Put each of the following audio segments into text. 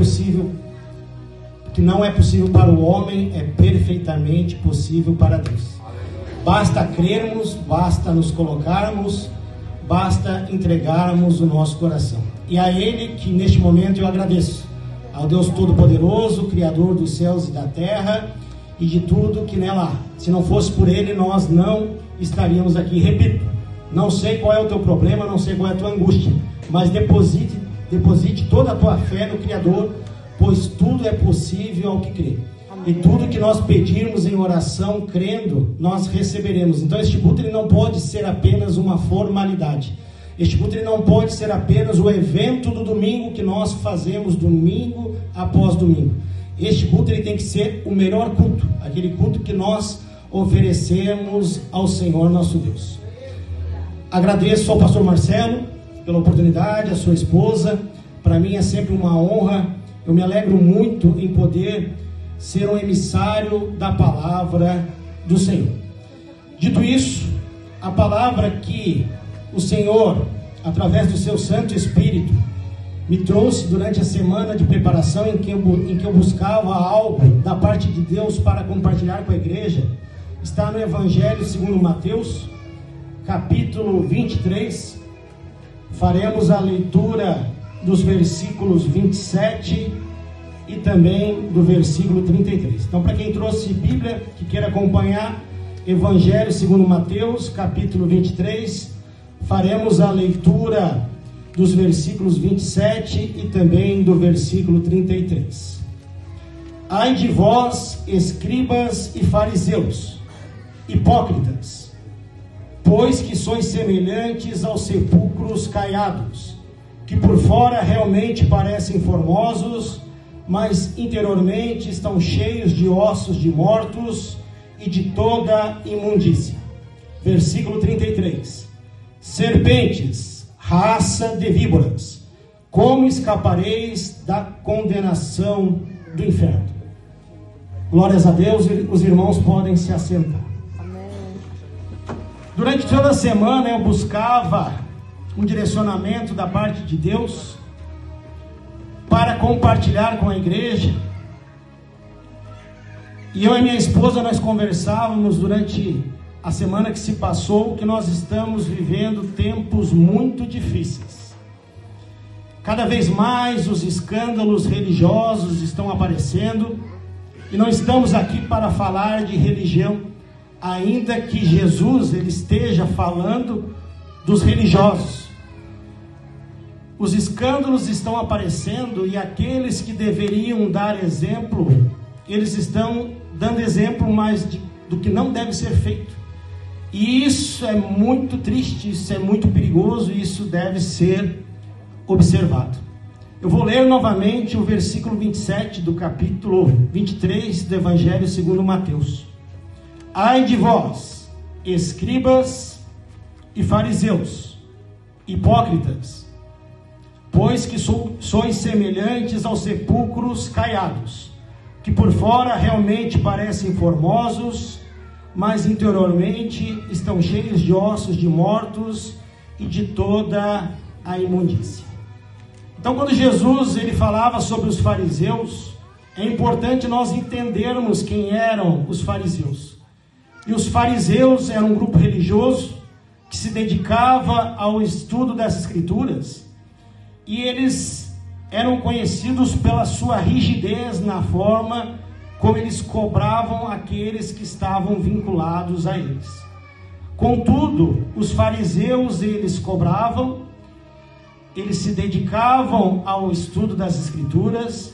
possível, que não é possível para o homem, é perfeitamente possível para Deus. Basta crermos, basta nos colocarmos, basta entregarmos o nosso coração. E a Ele que neste momento eu agradeço, ao Deus Todo-Poderoso, Criador dos céus e da terra e de tudo que nela há. Se não fosse por Ele, nós não estaríamos aqui. Repito, não sei qual é o teu problema, não sei qual é a tua angústia, mas deposite toda a tua fé no Criador, pois tudo é possível ao que crê. E tudo que nós pedirmos em oração, crendo, nós receberemos. Então este culto ele não pode ser apenas uma formalidade. Este culto ele não pode ser apenas o evento do domingo que nós fazemos domingo após domingo. Este culto ele tem que ser o melhor culto, aquele culto que nós oferecemos ao Senhor nosso Deus. Agradeço ao pastor Marcelo pela oportunidade, a sua esposa. Para mim é sempre uma honra. Eu me alegro muito em poder ser um emissário da palavra do Senhor. Dito isso, a palavra que o Senhor, através do seu Santo Espírito, me trouxe durante a semana de preparação em que eu buscava algo da parte de Deus para compartilhar com a igreja, está no Evangelho segundo Mateus, capítulo 23. Faremos a leitura dos versículos 27 e também do versículo 33. Então, para quem trouxe Bíblia, que queira acompanhar, Evangelho segundo Mateus, capítulo 23, faremos a leitura dos versículos 27 e também do versículo 33. Ai de vós, escribas e fariseus, hipócritas, pois que sois semelhantes aos sepulcros caiados, que por fora realmente parecem formosos, mas interiormente estão cheios de ossos de mortos e de toda imundícia. Versículo 33. Serpentes, raça de víboras, como escapareis da condenação do inferno? Glórias a Deus, os irmãos podem se assentar. Amém. Durante toda a semana eu buscava um direcionamento da parte de Deus para compartilhar com a igreja. E eu e minha esposa, nós conversávamos durante a semana que se passou, que nós estamos vivendo tempos muito difíceis. Cada vez mais os escândalos religiosos estão aparecendo, e não estamos aqui para falar de religião, ainda que Jesus ele esteja falando dos religiosos. Os escândalos estão aparecendo e aqueles que deveriam dar exemplo, eles estão dando exemplo mais do que não deve ser feito. E isso é muito triste, isso é muito perigoso e isso deve ser observado. Eu vou ler novamente o versículo 27 do capítulo 23 do Evangelho segundo Mateus. Ai de vós, escribas e fariseus, hipócritas, pois que sois semelhantes aos sepulcros caiados, que por fora realmente parecem formosos, mas interiormente estão cheios de ossos de mortos e de toda a imundícia. Então, quando Jesus ele falava sobre os fariseus, é importante nós entendermos quem eram os fariseus. E os fariseus eram um grupo religioso que se dedicava ao estudo das Escrituras, e eles eram conhecidos pela sua rigidez na forma como eles cobravam aqueles que estavam vinculados a eles. Contudo, os fariseus eles cobravam, eles se dedicavam ao estudo das Escrituras,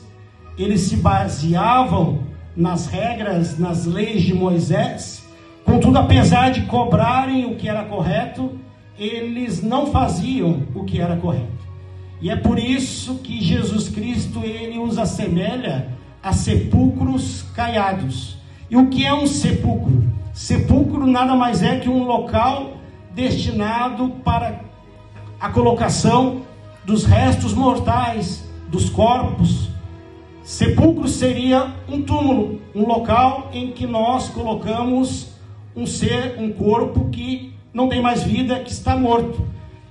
eles se baseavam nas regras, nas leis de Moisés. Contudo, apesar de cobrarem o que era correto, eles não faziam o que era correto. E é por isso que Jesus Cristo ele os assemelha a sepulcros caiados. E o que é um sepulcro? Sepulcro nada mais é que um local destinado para a colocação dos restos mortais, dos corpos. Sepulcro seria um túmulo, um local em que nós colocamos um ser, um corpo que não tem mais vida, que está morto.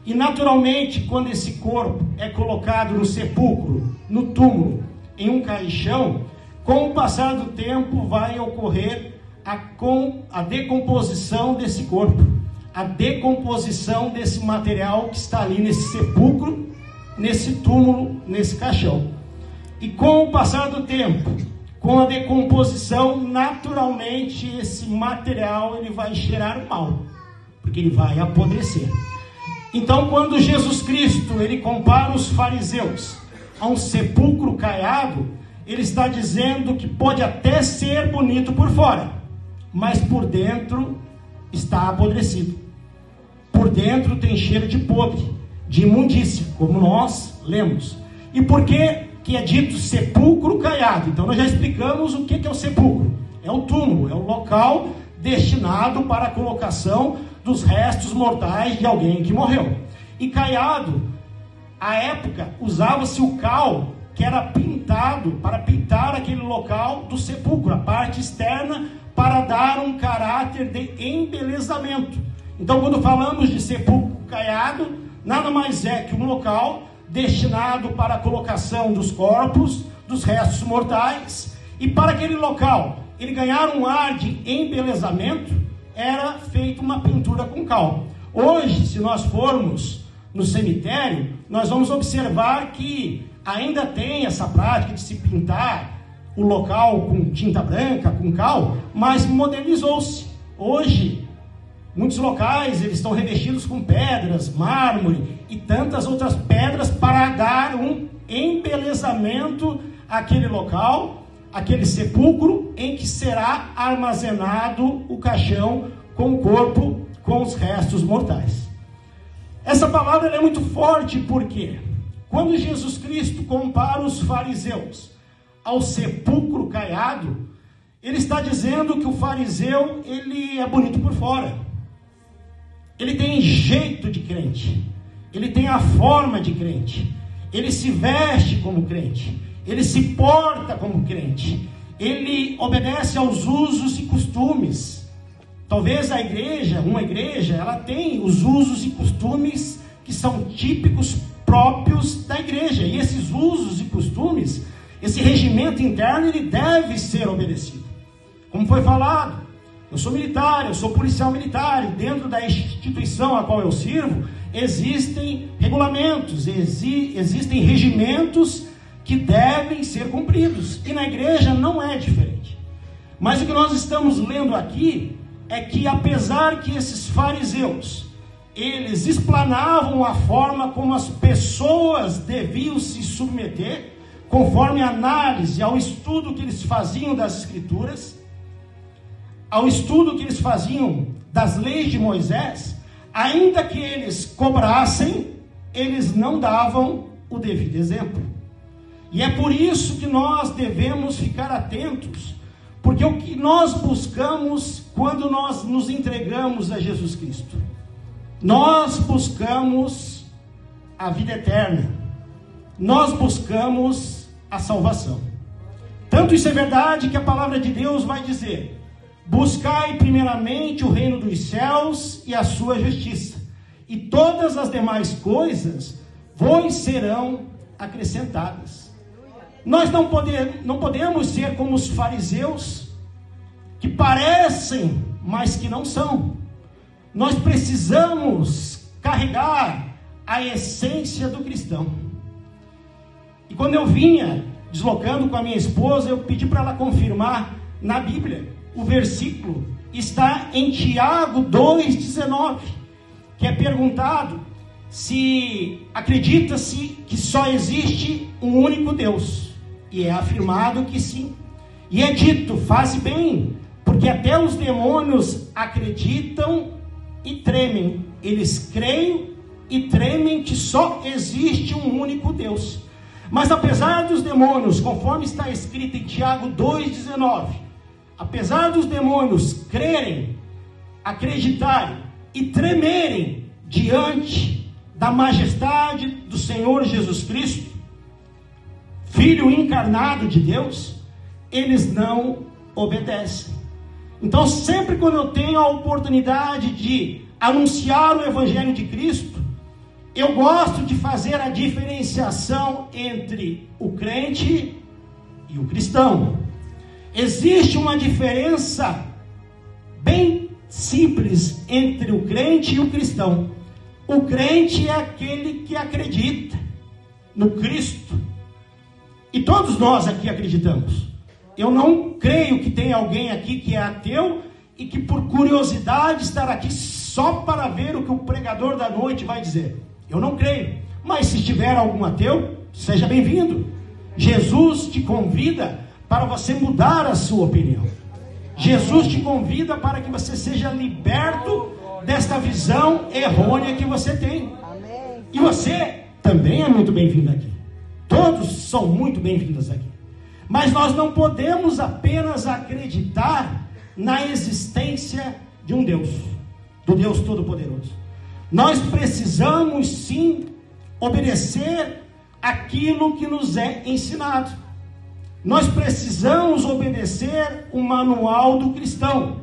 E naturalmente, quando esse corpo é colocado no sepulcro, no túmulo, em um caixão, com o passar do tempo vai ocorrer a decomposição desse corpo, a decomposição desse material que está ali nesse sepulcro, nesse túmulo, nesse caixão. E com o passar do tempo, com a decomposição, naturalmente esse material ele vai cheirar mal, porque ele vai apodrecer. Então, quando Jesus Cristo ele compara os fariseus a um sepulcro caiado, ele está dizendo que pode até ser bonito por fora, mas por dentro está apodrecido. Por dentro tem cheiro de podre, de imundícia, como nós lemos. E por que é dito sepulcro caiado? Então nós já explicamos o que é o sepulcro. É o túmulo, é o local destinado para a colocação dos restos mortais de alguém que morreu. E caiado, à época, usava-se o cal, que era pintado, para pintar aquele local do sepulcro, a parte externa, para dar um caráter de embelezamento. Então, quando falamos de sepulcro caiado, nada mais é que um local destinado para a colocação dos corpos, dos restos mortais, e para aquele local, ele ganhar um ar de embelezamento, era feita uma pintura com cal. Hoje, se nós formos no cemitério, nós vamos observar que ainda tem essa prática de se pintar o local com tinta branca, com cal, mas modernizou-se. Hoje, muitos locais eles estão revestidos com pedras, mármore e tantas outras pedras para dar um embelezamento àquele local, aquele sepulcro em que será armazenado o caixão com o corpo, com os restos mortais. Essa palavra é muito forte porque quando Jesus Cristo compara os fariseus ao sepulcro caiado, ele está dizendo que o fariseu ele é bonito por fora, ele tem jeito de crente, ele tem a forma de crente, ele se veste como crente, ele se porta como crente, ele obedece aos usos e costumes. Talvez uma igreja, ela tem os usos e costumes que são típicos próprios da igreja, e esses usos e costumes, esse regimento interno, ele deve ser obedecido. Como foi falado, eu sou militar, eu sou policial militar, e dentro da instituição a qual eu sirvo, existem regulamentos, existem regimentos que devem ser cumpridos, e na igreja não é diferente. Mas o que nós estamos lendo aqui é que apesar que esses fariseus, eles explanavam a forma como as pessoas deviam se submeter, conforme a análise, ao estudo que eles faziam das Escrituras, ao estudo que eles faziam das leis de Moisés, ainda que eles cobrassem, eles não davam o devido exemplo. E é por isso que nós devemos ficar atentos, porque o que nós buscamos quando nós nos entregamos a Jesus Cristo? Nós buscamos a vida eterna, nós buscamos a salvação. Tanto isso é verdade que a palavra de Deus vai dizer: buscai primeiramente o reino dos céus e a sua justiça, e todas as demais coisas vos serão acrescentadas. Nós não podemos ser como os fariseus, que parecem, mas que não são. Nós precisamos carregar a essência do cristão. E quando eu vinha deslocando com a minha esposa, eu pedi para ela confirmar na Bíblia. O versículo está em Tiago 2,19, que é perguntado se acredita-se que só existe um único Deus. E é afirmado que sim. E é dito: faze bem, porque até os demônios acreditam e tremem. Eles creem e tremem que só existe um único Deus. Mas apesar dos demônios, conforme está escrito em Tiago 2,19, apesar dos demônios crerem, acreditarem e tremerem diante da majestade do Senhor Jesus Cristo, Filho encarnado de Deus, eles não obedecem. Então, sempre quando eu tenho a oportunidade de anunciar o Evangelho de Cristo, eu gosto de fazer a diferenciação entre o crente e o cristão. Existe uma diferença bem simples entre o crente e o cristão. O crente é aquele que acredita no Cristo. E todos nós aqui acreditamos. Eu não creio que tenha alguém aqui que é ateu e que por curiosidade estará aqui só para ver o que o pregador da noite vai dizer. Eu não creio. Mas se tiver algum ateu, seja bem-vindo. Jesus te convida para você mudar a sua opinião. Jesus te convida para que você seja liberto desta visão errônea que você tem. E você também é muito bem-vindo aqui. Todos são muito bem-vindos aqui. Mas nós não podemos apenas acreditar na existência de um Deus, do Deus Todo-Poderoso. Nós precisamos sim obedecer aquilo que nos é ensinado. Nós precisamos obedecer o manual do cristão.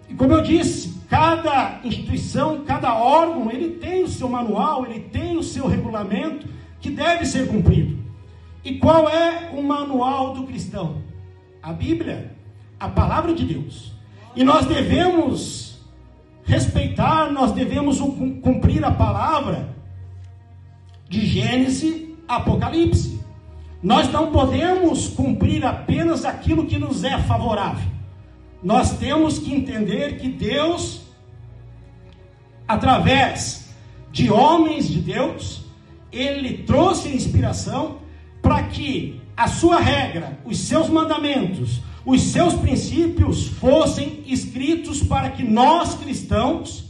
E como eu disse, cada instituição, cada órgão, ele tem o seu manual, ele tem o seu regulamento que deve ser cumprido. E qual é o manual do cristão? A Bíblia, a palavra de Deus. E nós devemos respeitar, nós devemos cumprir a palavra de Gênesis a Apocalipse. Nós não podemos cumprir apenas aquilo que nos é favorável. Nós temos que entender que Deus, através de homens de Deus, Ele trouxe inspiração para que a sua regra, os seus mandamentos, os seus princípios fossem escritos para que nós cristãos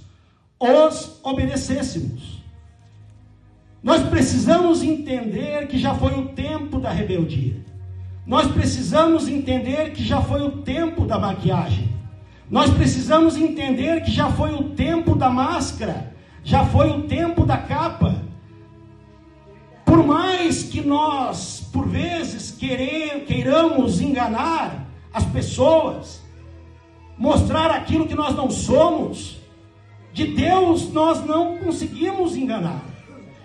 os obedecêssemos. Nós precisamos entender que já foi o tempo da rebeldia. Nós precisamos entender que já foi o tempo da maquiagem. Nós precisamos entender que já foi o tempo da máscara. Já foi o tempo da capa. Por mais que nós, por vezes, queiramos enganar as pessoas, mostrar aquilo que nós não somos, de Deus nós não conseguimos enganar.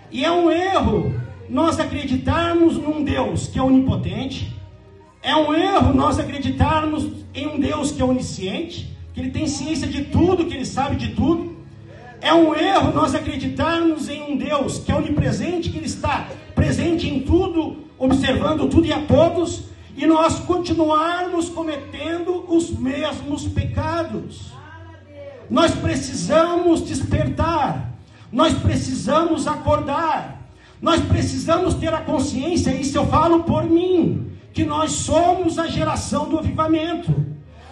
E é um erro nós acreditarmos num Deus que é onipotente. É um erro nós acreditarmos em um Deus que é onisciente, que Ele tem ciência de tudo, que Ele sabe de tudo. É um erro nós acreditarmos em um Deus que é onipresente, que Ele está presente em tudo, observando tudo e a todos, e nós continuarmos cometendo os mesmos pecados. Nós precisamos despertar, nós precisamos acordar, nós precisamos ter a consciência, e isso eu falo por mim, que nós somos a geração do avivamento.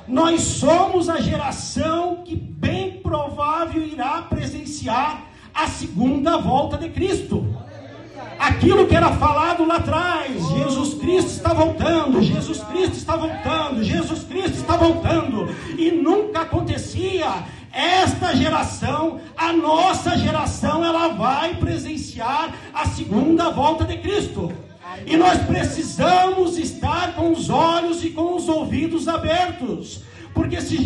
Nós somos a geração que bem provável irá presenciar a segunda volta de Cristo. Aquilo que era falado lá atrás, Jesus Cristo está voltando, Jesus Cristo está voltando, Jesus Cristo está voltando, e nunca acontecia. Esta geração, a nossa geração, ela vai presenciar a segunda volta de Cristo. E nós precisamos estar com os olhos e com os ouvidos abertos. Porque se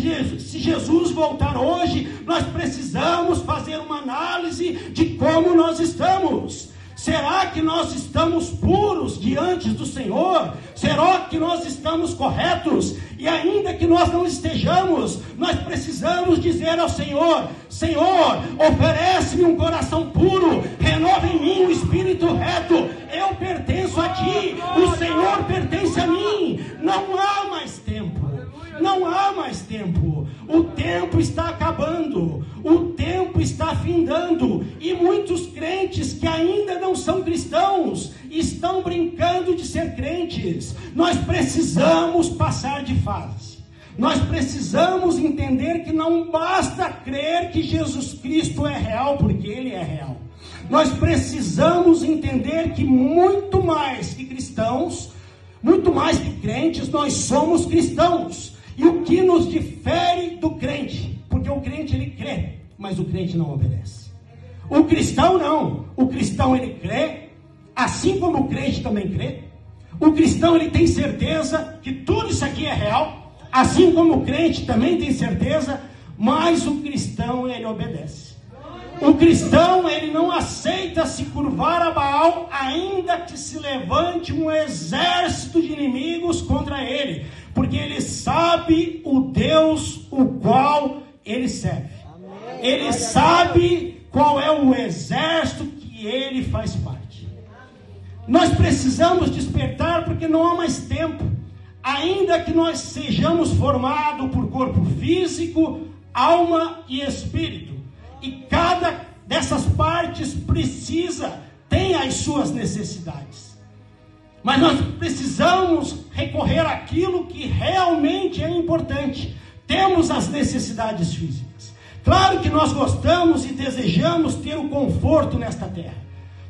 Jesus voltar hoje, nós precisamos fazer uma análise de como nós estamos. Será que nós estamos puros diante do Senhor? Será que nós estamos corretos? E ainda que nós não estejamos, nós precisamos dizer ao Senhor: Senhor, oferece-me um coração puro, renova em mim um espírito reto. Eu pertenço a Ti, o Senhor pertence a mim. Não há mais tempo. Não há mais tempo. O tempo está acabando. O tempo está findando. E muitos crentes que ainda não são cristãos estão brincando de ser crentes. Nós precisamos passar de fase. Nós precisamos entender que não basta crer que Jesus Cristo é real, porque Ele é real. Nós precisamos entender que muito mais que cristãos, muito mais que crentes, nós somos cristãos. E o que nos difere do crente? Porque o crente ele crê, mas o crente não obedece. O cristão não. O cristão ele crê, assim como o crente também crê. O cristão ele tem certeza que tudo isso aqui é real, assim como o crente também tem certeza, mas o cristão ele obedece. O cristão ele não aceita se curvar a Baal, ainda que se levante um exército de inimigos ele sabe o Deus o qual ele serve. Ele sabe qual é o exército que ele faz parte. Nós precisamos despertar porque não há mais tempo. Ainda que nós sejamos formados por corpo físico, alma e espírito, e cada dessas partes tem as suas necessidades. Mas nós precisamos recorrer àquilo que realmente é importante. Temos as necessidades físicas. Claro que nós gostamos e desejamos ter o conforto nesta terra.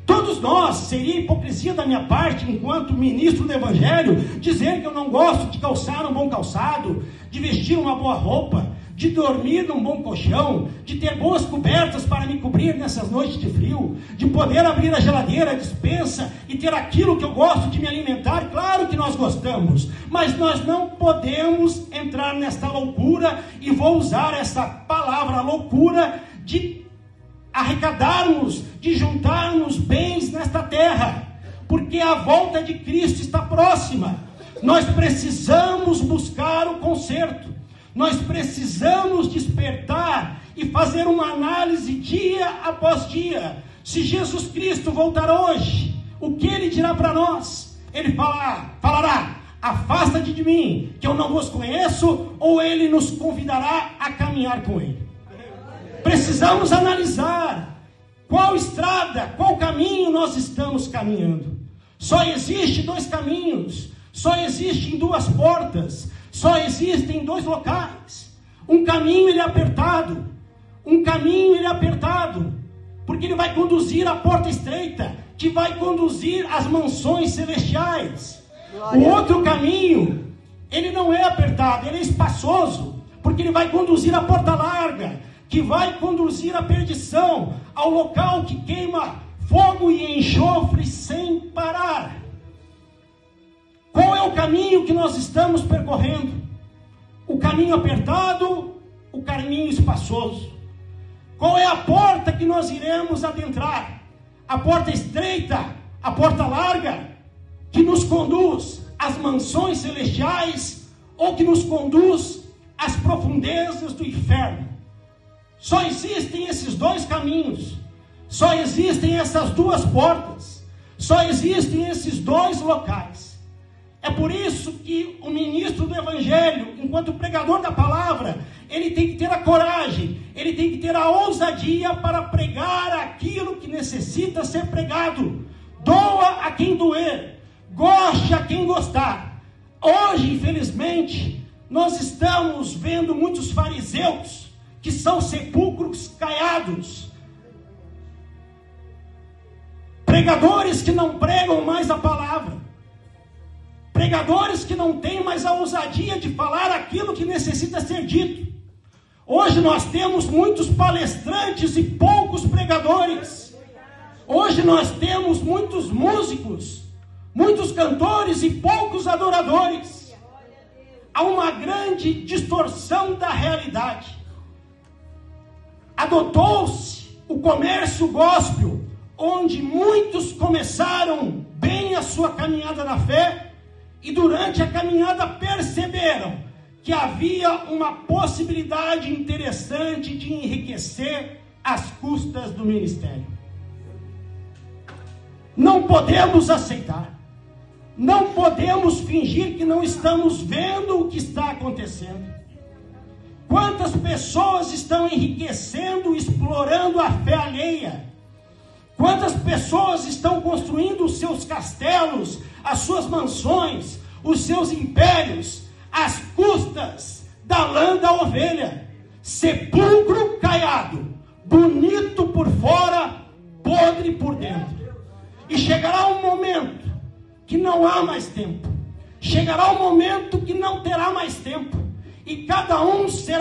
Todos nós, seria hipocrisia da minha parte, enquanto ministro do Evangelho, dizer que eu não gosto de calçar um bom calçado, de vestir uma boa roupa, de dormir num bom colchão, de ter boas cobertas para me cobrir nessas noites de frio, de poder abrir a geladeira, a despensa e ter aquilo que eu gosto de me alimentar. Claro que nós gostamos, mas nós não podemos entrar nesta loucura, e vou usar essa palavra loucura, de arrecadarmos, de juntarmos bens nesta terra, porque a volta de Cristo está próxima. Nós precisamos buscar o conserto, nós precisamos despertar e fazer uma análise dia após dia. Se Jesus Cristo voltar hoje, o que ele dirá para nós? Ele falará: afasta-te de mim, que eu não vos conheço, ou ele nos convidará a caminhar com ele? Precisamos analisar qual estrada, qual caminho nós estamos caminhando. Só existe dois caminhos, só existem duas portas, só existem dois locais. Um caminho ele é apertado, porque ele vai conduzir à porta estreita, que vai conduzir às mansões celestiais. O outro caminho, ele não é apertado, ele é espaçoso, porque ele vai conduzir à porta larga, que vai conduzir à perdição, ao local que queima fogo e enxofre sem parar. Qual é o caminho que nós estamos percorrendo? O caminho apertado, o caminho espaçoso? Qual é a porta que nós iremos adentrar? A porta estreita, a porta larga, que nos conduz às mansões celestiais, ou que nos conduz às profundezas do inferno? Só existem esses dois caminhos, só existem essas duas portas, só existem esses dois locais. É por isso que o ministro do Evangelho, enquanto pregador da palavra, ele tem que ter a coragem, ele tem que ter a ousadia para pregar aquilo que necessita ser pregado. Doa a quem doer, goste a quem gostar. Hoje, infelizmente, nós estamos vendo muitos fariseus, que são sepulcros caiados, pregadores que não pregam mais a palavra, pregadores que não têm mais a ousadia de falar aquilo que necessita ser dito. Hoje nós temos muitos palestrantes e poucos pregadores. Hoje nós temos muitos músicos, muitos cantores e poucos adoradores. Há uma grande distorção da realidade. Adotou-se o comércio gospel, onde muitos começaram bem a sua caminhada na fé, e durante a caminhada perceberam que havia uma possibilidade interessante de enriquecer às custas do ministério. Não podemos aceitar, não podemos fingir que não estamos vendo o que está acontecendo. Quantas pessoas estão enriquecendo, explorando a fé alheia? Quantas pessoas estão construindo os seus castelos, as suas mansões, os seus impérios, às custas da lã da ovelha? Sepulcro caiado, bonito por fora, podre por dentro. E chegará um momento que não há mais tempo. Chegará um momento que não terá mais tempo. E cada um será